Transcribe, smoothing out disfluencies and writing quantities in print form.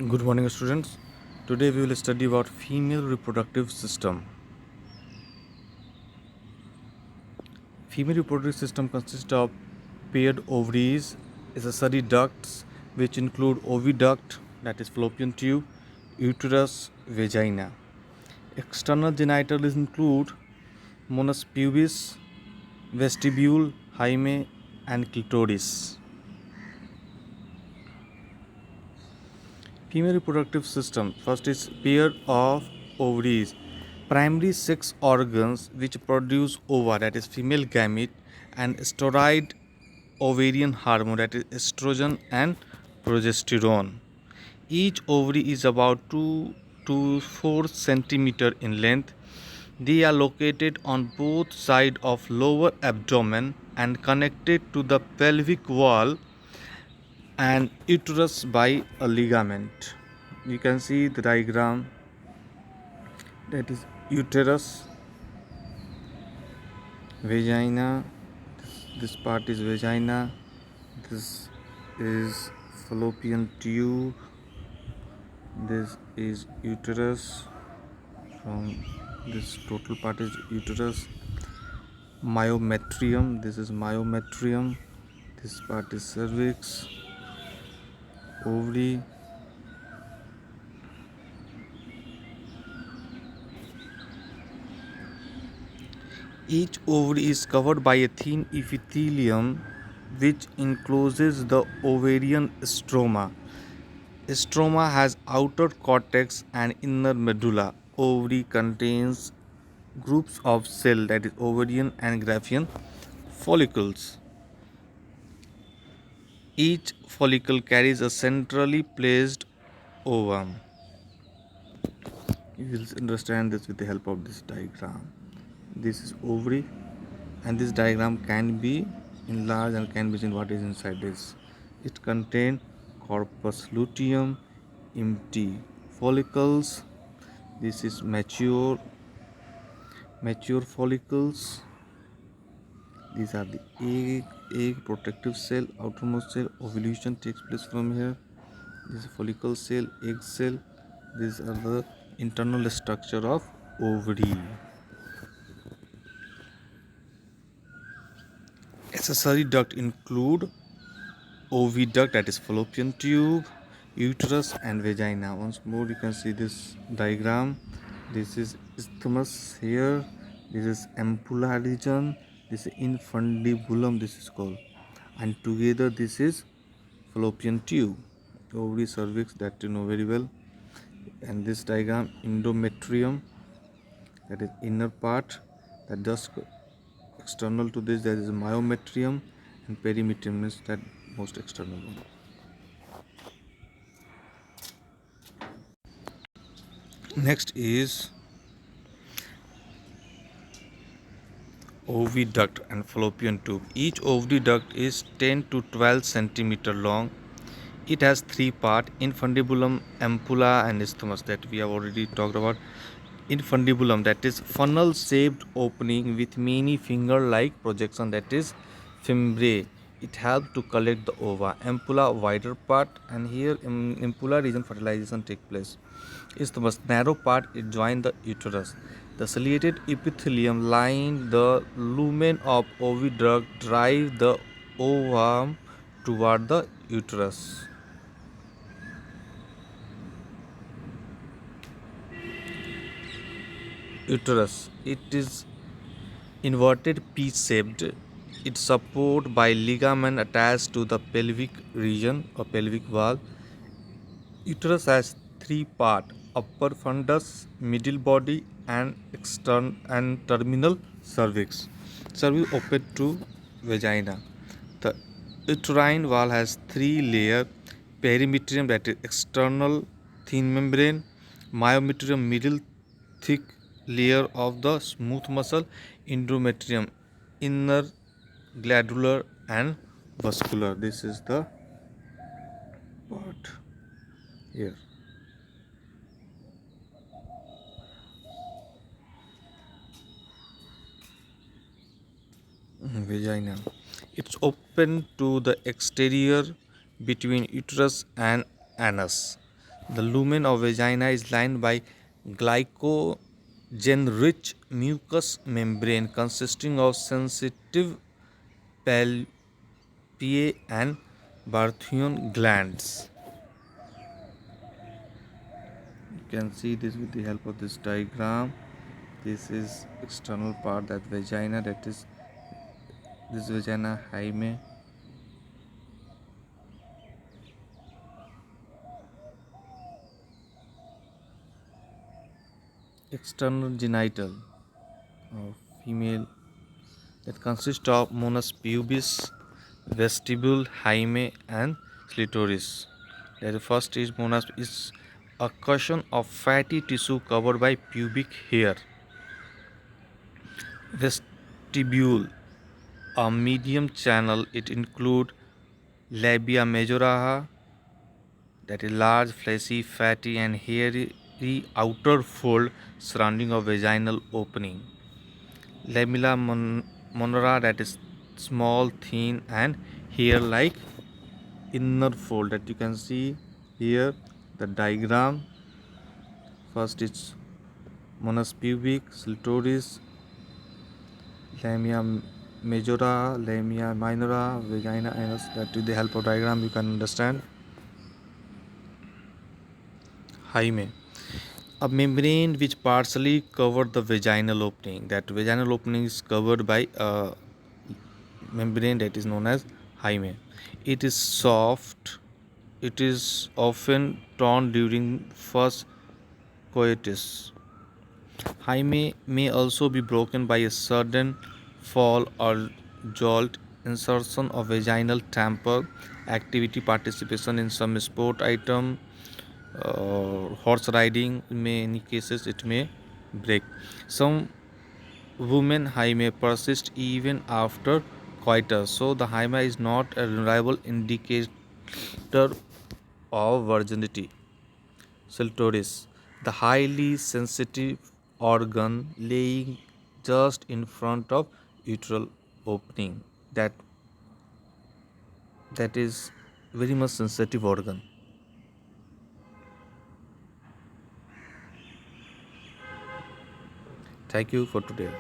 Good morning, students. Today we will study about female reproductive system. Female reproductive system consists of paired ovaries, accessory ducts, which include oviduct, that is fallopian tube, uterus, vagina. External genitals include mons pubis, vestibule, hymen, and clitoris. Female reproductive system first is pair of ovaries. Primary sex organs which produce ova, that is female gamete, and steroid ovarian hormone, that is estrogen and progesterone. Each ovary is about 2 to 4 centimeter in length. They are located on both sides of lower abdomen and connected to the pelvic wall and uterus by a ligament. You can see the diagram, that is uterus, vagina. This part is vagina, this is fallopian tube, this is uterus. From this total part is uterus. Myometrium, this is myometrium. This part is cervix, ovary. Each ovary is covered by a thin epithelium which encloses the ovarian stroma. Stroma has outer cortex and inner medulla. Ovary contains groups of cells, that is ovarian and Graafian follicles. Each follicle carries a centrally placed ovum. You will understand this with the help of this diagram. This is ovary, and this diagram can be enlarged and can be seen what is inside this. It contains corpus luteum, empty follicles. This is mature follicles. These are the egg protective cell, outermost cell. Ovulation takes place from here. This is follicle cell, egg cell. These are the internal structure of ovary. Accessory duct include oviduct, that is fallopian tube, uterus and vagina. Once more you can see this diagram. This is isthmus here. This is ampulla region. This is infundibulum, this is called, and together this is fallopian tube, ovary, cervix, that you know very well. And this diagram, endometrium, that is inner part, that just external to this there is myometrium, and perimetrium is that most external one. Next is oviduct and fallopian tube. Each oviduct is 10 to 12 centimeter long. It has three parts: infundibulum, ampulla and isthmus, that we have already talked about. Infundibulum, that is funnel shaped opening with many finger like projection, that is fimbriae. It helps to collect the ova. Ampulla, wider part, and here in ampulla region fertilization take place. Isthmus, narrow part, it join the uterus. The ciliated epithelium line the lumen of oviduct drive the ovum toward the uterus. Uterus, it is inverted P-shaped. It's supported by ligament attached to the pelvic region or pelvic wall. Uterus has three parts: upper fundus, middle body, and external and terminal cervix. Cervix open to vagina. The uterine wall has three layers: perimetrium, that is external thin membrane; myometrium, middle thick layer of the smooth muscle; endometrium, inner glandular and vascular. This is the part here. Vagina, it's open to the exterior between uterus and anus. The lumen of vagina is lined by glycogen-rich mucous membrane consisting of sensitive palpi and Bartholin glands. You can see this with the help of this diagram. This is external part, that vagina, that is this vagina hymen. External genital of female, that consists of Monas pubis, vestibule, hymen, and clitoris. The first is Monas is a cushion of fatty tissue covered by pubic hair. Vestibule, a medium channel. It includes labia majora, that is large, fleshy, fatty, and hairy outer fold surrounding a vaginal opening. Lamella minora, that is small, thin, and hair-like inner fold, that you can see here the diagram. First is Monas pubic, clitoris, lamia majora, lamia minora, vagina, anus. That with the help of diagram you can understand. Hymen, a membrane which partially covered the vaginal opening. That vaginal opening is covered by a membrane that is known as hymen. It is soft. It is often torn during first coitus. Hymen may also be broken by a sudden fall or jolt, insertion of vaginal tamper, activity, participation in some sport item, horse riding. In many cases, it may break. Some women hymen persist even after coitus, so the hymen is not a reliable indicator of virginity. Clitoris, the highly sensitive organ laying just in front of uteral opening. That is very much sensitive organ. Thank you for today.